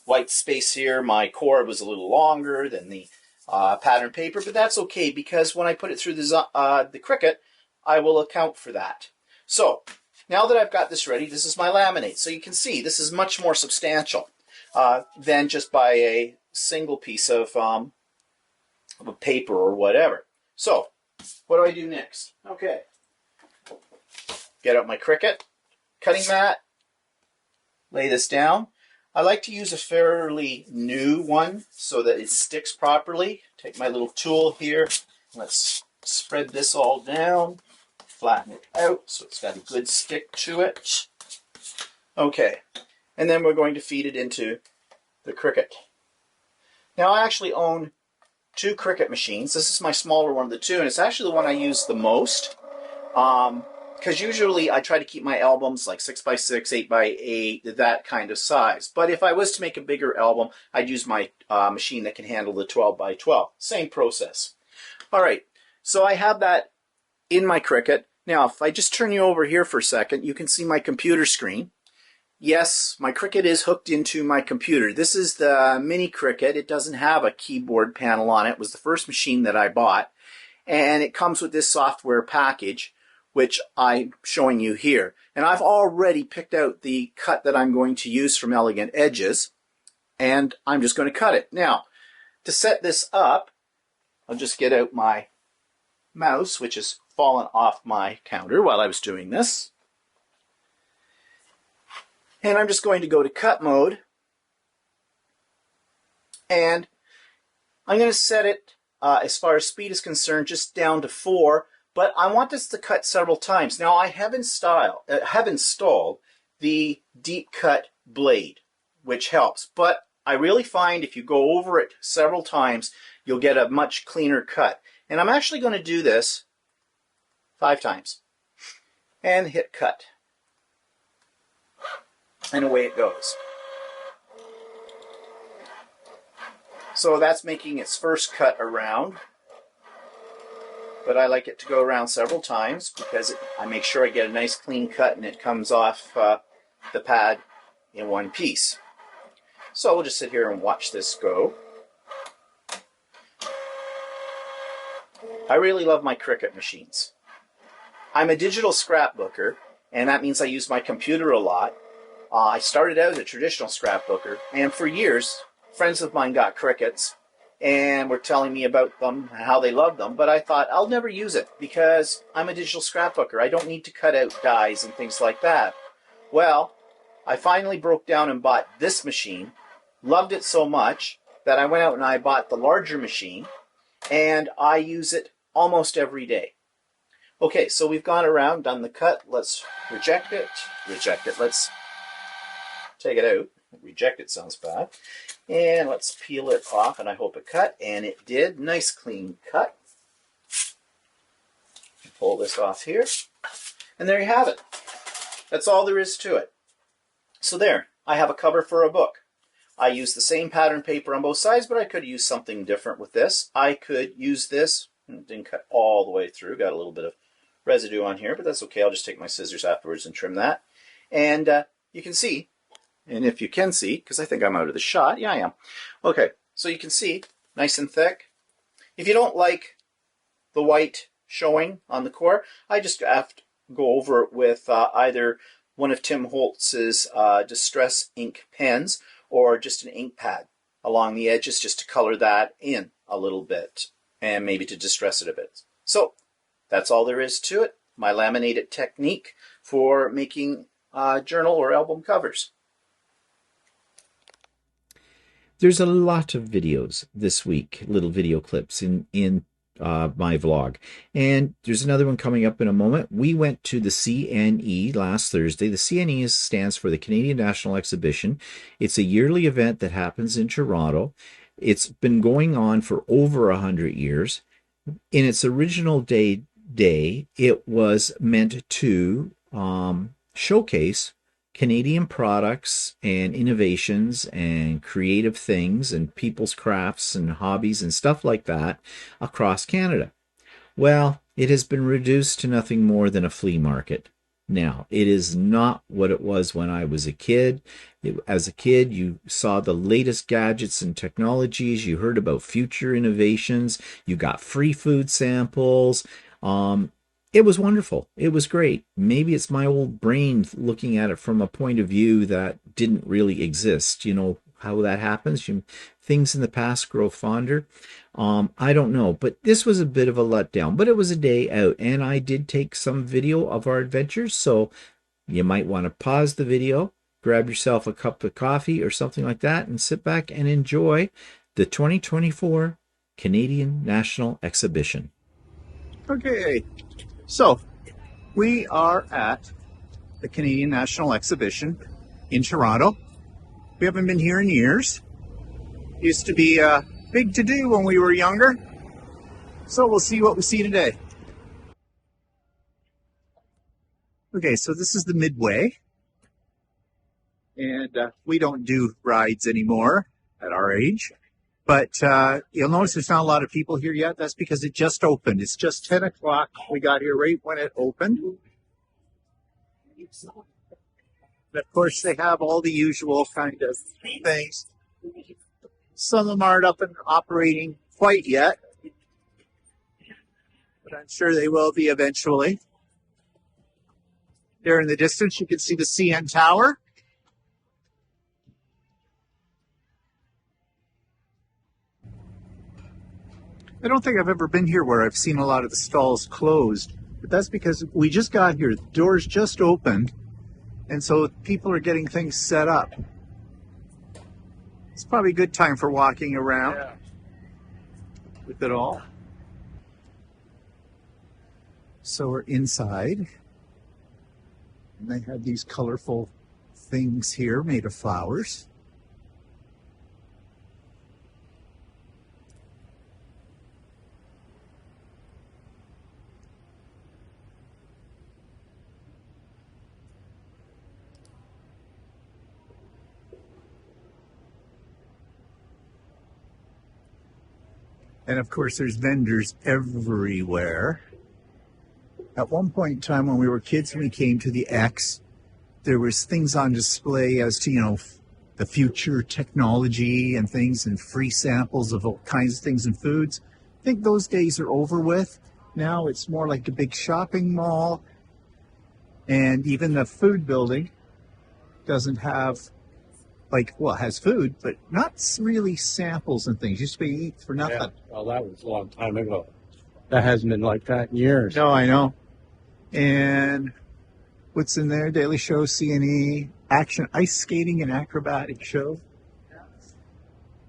white space here. My core was a little longer than the pattern paper, but that's okay because when I put it through the Cricut, I will account for that. So now that I've got this ready, this is my laminate. So you can see this is much more substantial than just by a single piece of a paper or whatever. So what do I do next? Okay, get out my Cricut cutting mat, lay this down. I like to use a fairly new one so that it sticks properly. Take my little tool here. Let's spread this all down, flatten it out so it's got a good stick to it. Okay, and then we're going to feed it into the Cricut. Now I actually own two Cricut machines. This is my smaller one of the two, and it's actually the one I use the most. Because usually I try to keep my albums like 6x6, 8x8, that kind of size. But if I was to make a bigger album, I'd use my machine that can handle the 12x12. Same process. All right, so I have that in my Cricut. Now, if I just turn you over here for a second, you can see my computer screen. Yes, my Cricut is hooked into my computer. This is the mini Cricut. It doesn't have a keyboard panel on it. It was the first machine that I bought. And it comes with this software package, which I'm showing you here. And I've already picked out the cut that I'm going to use from Elegant Edges, and I'm just going to cut it. Now, to set this up, I'll just get out my mouse, which has fallen off my counter while I was doing this. And I'm just going to go to cut mode, and I'm going to set it, as far as speed is concerned, just down to 4. but I want this to cut several times. Now I have installed the deep cut blade, which helps, but I really find if you go over it several times, you'll get a much cleaner cut. And I'm actually going to do this 5 times and hit cut. And away it goes. So that's making its first cut around. But I like it to go around several times because I make sure I get a nice clean cut and it comes off the pad in one piece. So we'll just sit here and watch this go. I really love my RECUT machines. I'm a digital scrapbooker, and that means I use my computer a lot. I started out as a traditional scrapbooker, and for years, friends of mine got RECUTs and were telling me about them and how they loved them, but I thought, I'll never use it because I'm a digital scrapbooker. I don't need to cut out dies and things like that. Well, I finally broke down and bought this machine, loved it so much that I went out and I bought the larger machine, and I use it almost every day. Okay, so we've gone around, done the cut. Let's reject it. Let's take it out. Reject it sounds bad. And let's peel it off, and I hope it cut. And it did. Nice clean cut. Pull this off here. And there you have it. That's all there is to it. So there, I have a cover for a book. I use the same pattern paper on both sides, but I could use something different with this. I could use this. It didn't cut all the way through. Got a little bit of residue on here, but that's okay. I'll just take my scissors afterwards and trim that. And you can see, and if you can see, because I think I'm out of the shot. Yeah, I am. Okay, so you can see, nice and thick. If you don't like the white showing on the core, I just have to go over it with either one of Tim Holtz's Distress ink pens or just an ink pad along the edges just to color that in a little bit and maybe to distress it a bit. So that's all there is to it. My laminated technique for making journal or album covers. There's a lot of videos this week, little video clips in my vlog. And there's another one coming up in a moment. We went to the CNE last Thursday. The CNE stands for the Canadian National Exhibition. It's a yearly event that happens in Toronto. It's been going on for over 100 years. In its original day, it was meant to showcase Canadian products and innovations and creative things and people's crafts and hobbies and stuff like that across Canada. Well, it has been reduced to nothing more than a flea market. Now, it is not what it was when I was a kid. As a kid, you saw the latest gadgets and technologies. You heard about future innovations. You got free food samples. It was wonderful. It was great. Maybe it's my old brain looking at it from a point of view that didn't really exist. You know how that happens. Things in the past grow fonder. I don't know. But this was a bit of a letdown. But it was a day out. And I did take some video of our adventures. So you might want to pause the video, grab yourself a cup of coffee or something like that, and sit back and enjoy the 2024 Canadian National Exhibition. Okay. So, we are at the Canadian National Exhibition in Toronto. We haven't been here in years. Used to be a big to-do when we were younger. So we'll see what we see today. Okay, so this is the midway. And we don't do rides anymore at our age. But you'll notice there's not a lot of people here yet. That's because it just opened. It's just 10 o'clock. We got here right when it opened. And of course, they have all the usual kind of things. Some of them aren't up and operating quite yet. But I'm sure they will be eventually. There in the distance, you can see the CN Tower. I don't think I've ever been here where I've seen a lot of the stalls closed, but that's because we just got here. The doors just opened, and so people are getting things set up. It's probably a good time for walking around with it all. So we're inside, and they have these colorful things here made of flowers. And of course, there's vendors everywhere. At one point in time when we were kids, when we came to the X, there was things on display as to, the future technology and things, and free samples of all kinds of things and foods. I think those days are over with. Now it's more like a big shopping mall. And even the food building doesn't have, has food, but not really samples and things. Used to be eat for nothing. Yeah, well, that was a long time ago. That hasn't been like that in years. No, I know. And what's in there? Daily show, C&E, action, ice skating and acrobatic show.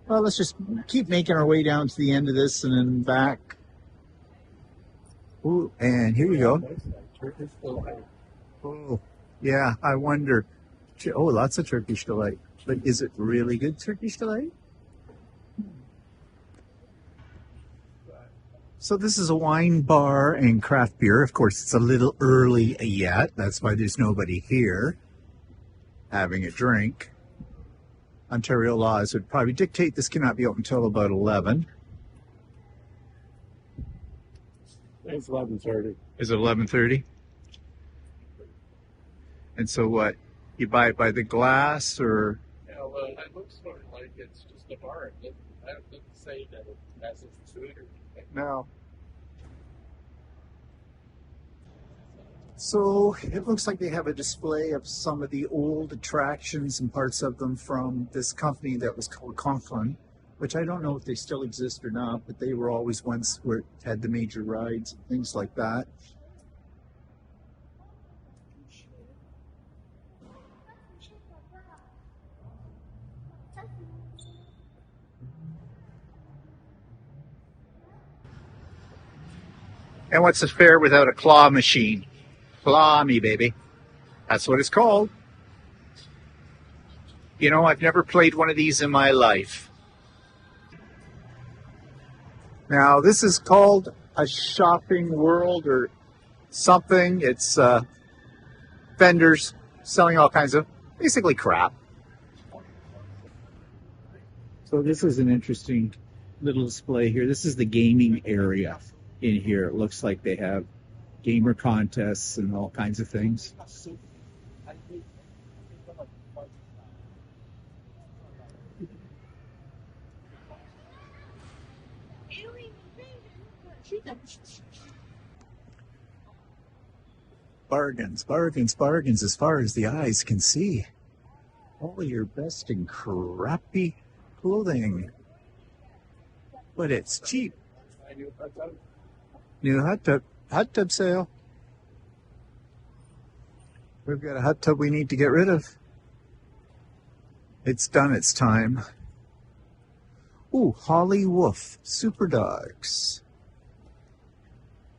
Well, let's just keep making our way down to the end of this and then back. Ooh, and here we go. Oh, yeah, I wonder. Oh, lots of Turkish delight. But is it really good Turkish delight? So this is a wine bar and craft beer. Of course, it's a little early yet. That's why there's nobody here having a drink. Ontario laws would probably dictate this cannot be open until about 11. It's 11:30. Is it 11:30? And so what? You buy it by the glass, or? Yeah, well, it looks sort of like it's just a bar. It doesn't say that it has its food or anything. No. So it looks like they have a display of some of the old attractions and parts of them from this company that was called Conklin, which I don't know if they still exist or not, but they were always ones where it had the major rides and things like that. And what's a fair without a claw machine? Claw me, baby. That's what it's called. I've never played one of these in my life. Now, this is called a shopping world or something. It's vendors selling all kinds of basically crap. So this is an interesting little display here. This is the gaming area in here. It looks like they have gamer contests and all kinds of things. Bargains, bargains, bargains as far as the eyes can see. All your best and crappy clothing. But it's cheap. New hot tub sale. We've got a hot tub we need to get rid of. It's done its time. Ooh, Holly Wolf, Super Dogs.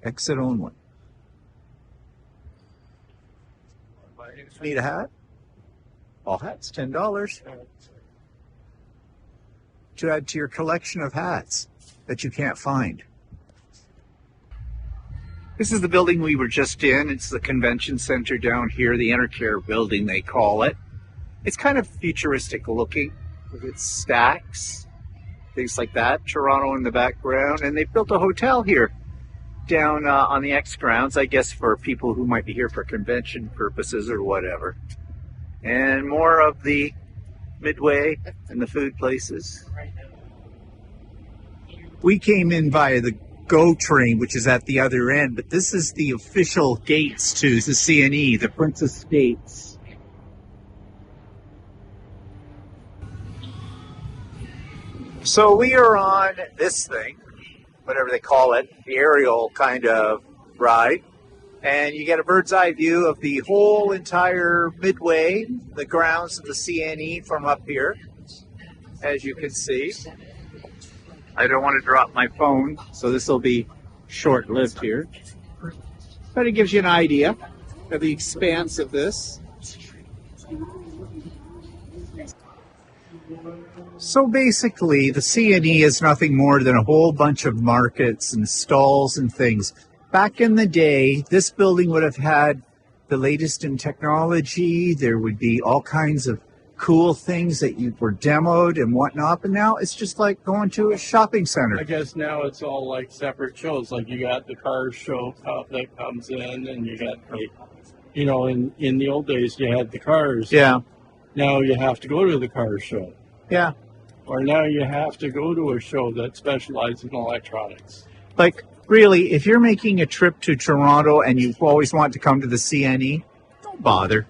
Exit only. Need a hat? All hats, $10. To add to your collection of hats that you can't find. This is the building we were just in. It's the convention center down here, the Intercare building they call it. It's kind of futuristic looking with its stacks, things like that. Toronto in the background, and they built a hotel here down on the X grounds, I guess for people who might be here for convention purposes or whatever. And more of the Midway and the food places. We came in via the GO train, which is at the other end, but this is the official gates to the C&E, the Princess Gates. So we are on this thing, whatever they call it, the aerial kind of ride, and you get a bird's eye view of the whole entire Midway, the grounds of the C&E from up here, as you can see. I don't want to drop my phone, so this will be short-lived here. But it gives you an idea of the expanse of this. So basically, the CNE is nothing more than a whole bunch of markets and stalls and things. Back in the day, this building would have had the latest in technology. There would be all kinds of cool things that you were demoed and whatnot. But now it's just like going to a shopping center. I guess now it's all like separate shows. Like you got the car show that comes in, and you got like, you know, in the old days you had the cars. Yeah, Now you have to go to the car show. yeah. Or now you have to go to a show that specializes in electronics. Like, really, if you're making a trip to Toronto and you've always wanted to come to the CNE, don't bother.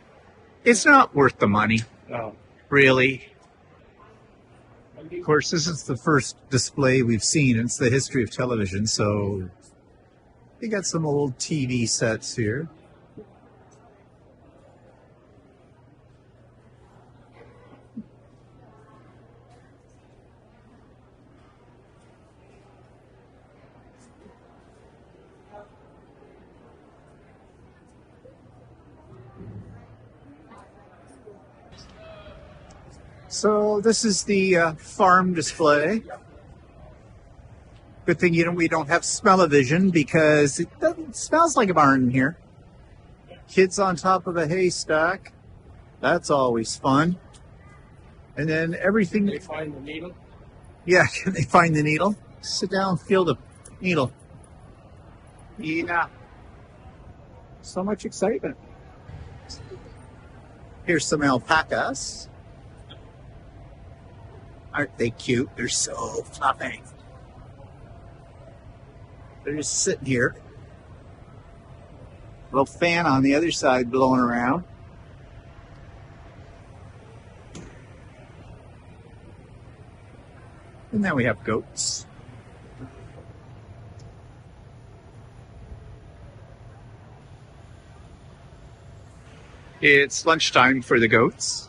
It's not worth the money, No. really. Of course, this is the first display we've seen. It's the history of television, so you got some old TV sets here. So this is the farm display. Good thing we don't have smell-o-vision because it smells like a barn in here. Kids on top of a haystack. That's always fun. And then everything. They find the needle. Yeah, can they find the needle? Sit down, feel the needle. Yeah. So much excitement. Here's some alpacas. Aren't they cute? They're so fluffy. They're just sitting here. Little fan on the other side blowing around. And then we have goats. It's lunchtime for the goats.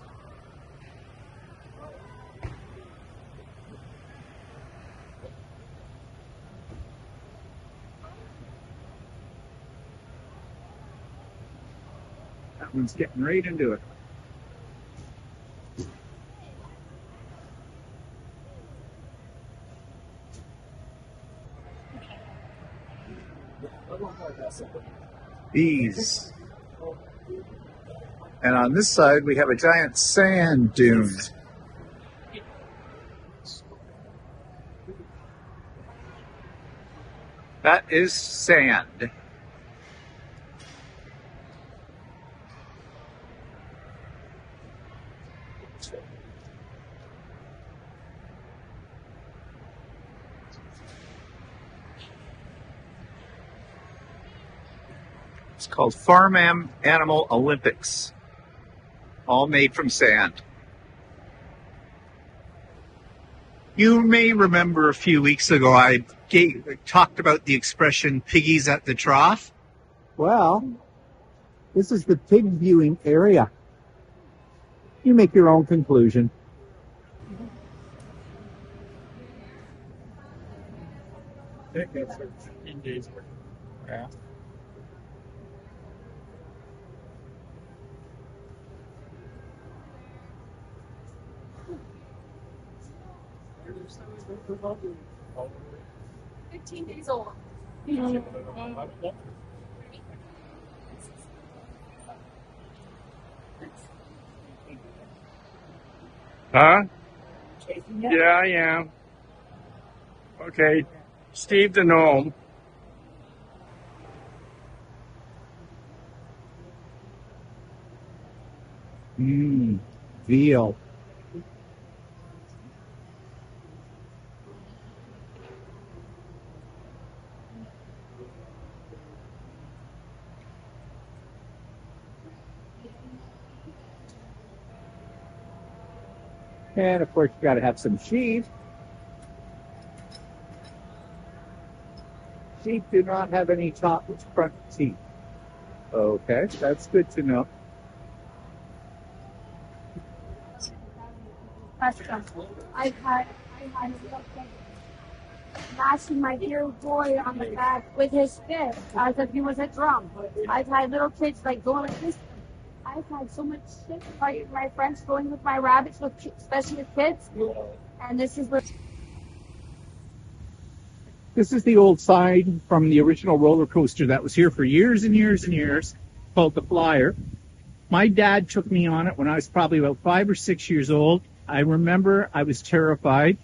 That one's getting right into it. Bees. And on this side, we have a giant sand dune. That is sand. It's called Farm Animal Olympics. All made from sand. You may remember a few weeks ago I talked about the expression piggies at the trough. Well, this is the pig viewing area. You make your own conclusion. I think it's 15 days worth. Yeah. Oh, 15 days old. Huh? Yeah, I am. Okay. Steve the gnome. Veal. And of course, you got to have some sheep. Sheep do not have any top front teeth. Okay, that's good to know. I had mashing my dear boy on the back with his fist as if he was a drum. I've had little kids like going like this. I've had so much shit fighting my friends going with my rabbits, especially with kids. And this is what. This is the old sign from the original roller coaster that was here for years and years and years, called the Flyer. My dad took me on it when I was probably about 5 or 6 years old. I remember I was terrified.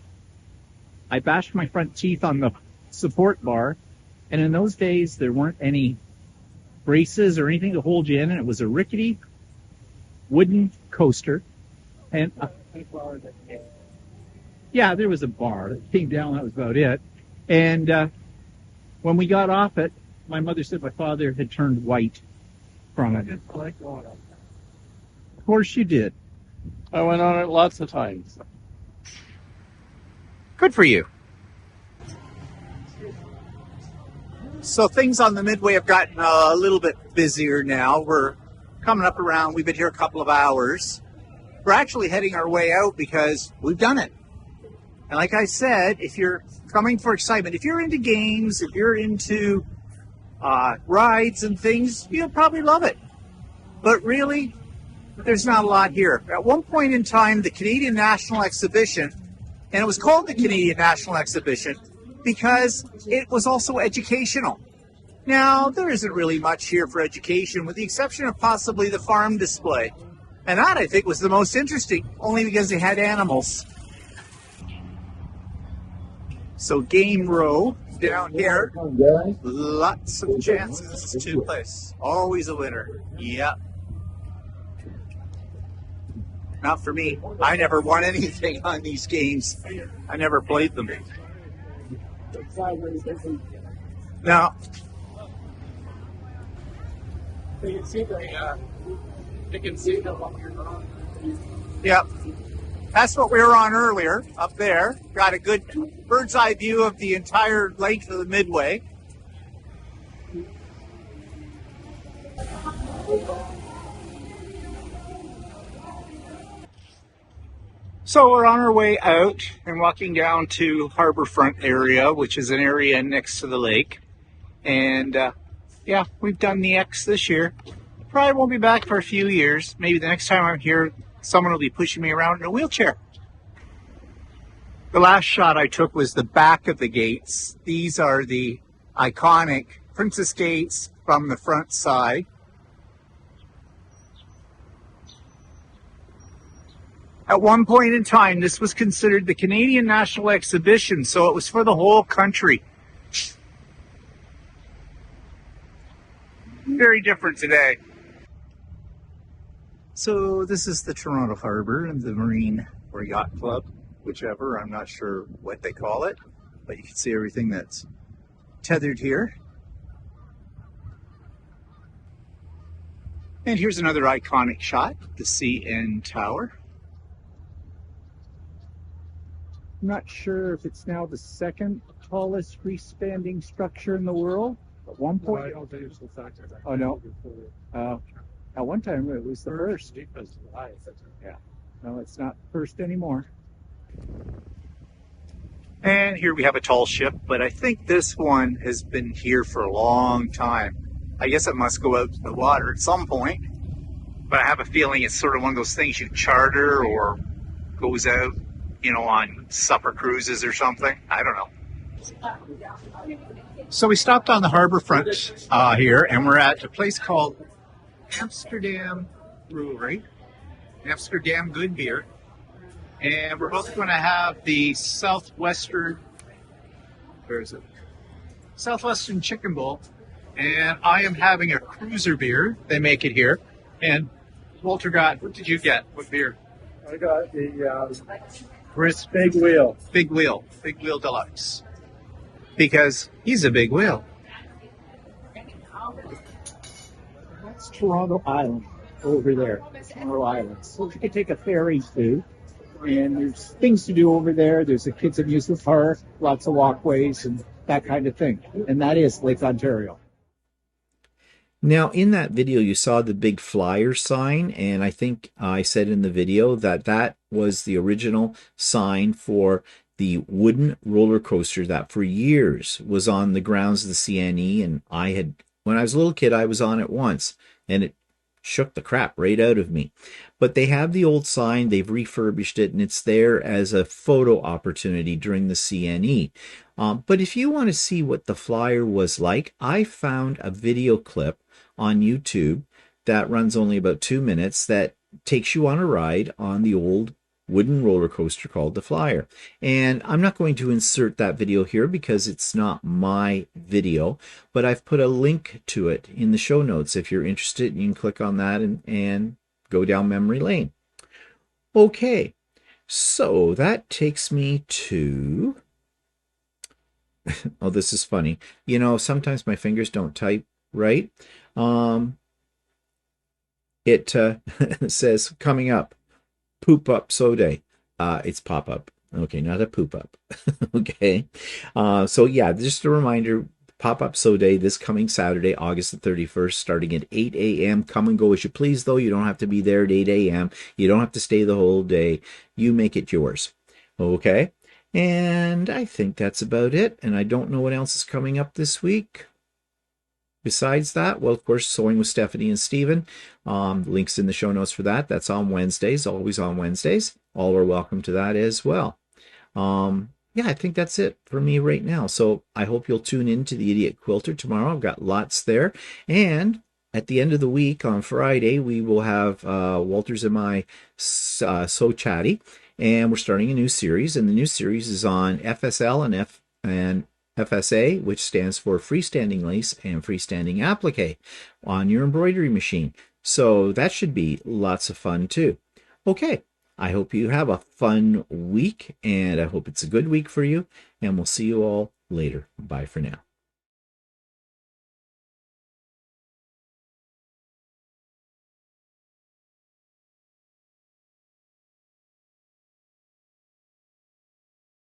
I bashed my front teeth on the support bar, and in those days there weren't any braces or anything to hold you in, and it was a rickety wooden coaster. And yeah, there was a bar that came down, that was about it. And when we got off it, my mother said my father had turned white from it. Of course you did. I went on it lots of times. Good for you. So things on the Midway have gotten a little bit busier now. We're coming up around, we've been here a couple of hours. We're actually heading our way out because we've done it. And like I said, if you're coming for excitement, if you're into games, if you're into rides and things, you'll probably love it. But really, there's not a lot here. At one point in time, the Canadian National Exhibition, and it was called the Canadian National Exhibition because it was also educational. Now, there isn't really much here for education, with the exception of possibly the farm display. And that, I think, was the most interesting, only because they had animals. So Game Row down here, lots of chances to place. Always a winner. Yep. Not for me. I never won anything on these games. I never played them. Now, You can see the one you're on. yep. That's what we were on earlier, up there. Got a good bird's eye view of the entire length of the Midway. So we're on our way out and walking down to Harborfront area, which is an area next to the lake. And yeah, we've done the X this year. Probably won't be back for a few years. Maybe the next time I'm here, someone will be pushing me around in a wheelchair. The last shot I took was the back of the gates. These are the iconic Princess Gates from the front side. At one point in time, this was considered the Canadian National Exhibition, so it was for the whole country. Very different today. So this is the Toronto Harbor and the Marine or Yacht Club, whichever. I'm not sure what they call it, but you can see everything that's tethered here. And here's another iconic shot, the CN Tower. I'm not sure if it's now the second tallest freestanding structure in the world. At one point, I don't think it's the factor. Oh, no. At one time it was the first. Yeah. No, it's not first anymore. And here we have a tall ship, but I think this one has been here for a long time. I guess it must go out to the water at some point, but I have a feeling it's sort of one of those things you charter or goes out, you know, on supper cruises or something. I don't know. So we stopped on the harborfront here, and we're at a place called Amsterdam Brewery, Amsterdam Good Beer. And we're both going to have the Southwestern Chicken Bowl. And I am having a cruiser beer. They make it here. And Walter got, what did you get? What beer? I got the Chris Big Wheel. Big Wheel Deluxe. Because he's a big wheel. That's Toronto Island over there. Toronto Island. So you can take a ferry too. And there's things to do over there. There's a kids' amusement park, lots of walkways and that kind of thing. And that is Lake Ontario. Now, in that video, you saw the big flyer sign, and I think I said in the video that that was the original sign for the wooden roller coaster that for years was on the grounds of the CNE. And when I was a little kid, I was on it once, and it shook the crap right out of me. But they have the old sign, they've refurbished it, and it's there as a photo opportunity during the CNE. But if you want to see what the flyer was like, I found a video clip on YouTube that runs only about 2 minutes that takes you on a ride on the old wooden roller coaster called the Flyer. And I'm not going to insert that video here because it's not my video, but I've put a link to it in the show notes. If you're interested, you can click on that and go down memory lane. Okay, so that takes me to... oh, this is funny. You know, sometimes my fingers don't type right. It says, coming up, Poop Up So Day. It's pop up. Okay, not a poop up. Okay. So yeah, just a reminder, Pop Up So Day this coming Saturday, August the 31st, starting at 8 a.m. Come and go as you please, though. You don't have to be there at 8 a.m. You don't have to stay the whole day. You make it yours. Okay. And I think that's about it. And I don't know what else is coming up this week. Besides that, well, of course, Sewing with Stephanie and Stephen. Links in the show notes for that. That's on Wednesdays, always on Wednesdays. All are welcome to that as well. Yeah, I think that's it for me right now. So I hope you'll tune in to the Idiot Quilter tomorrow. I've got lots there. And at the end of the week on Friday, we will have Walter's and my So Chatty. And we're starting a new series. And the new series is on FSL and FSA, which stands for freestanding lace and freestanding applique on your embroidery machine. So that should be lots of fun too. Okay, I hope you have a fun week, and I hope it's a good week for you, and we'll see you all later. Bye for now.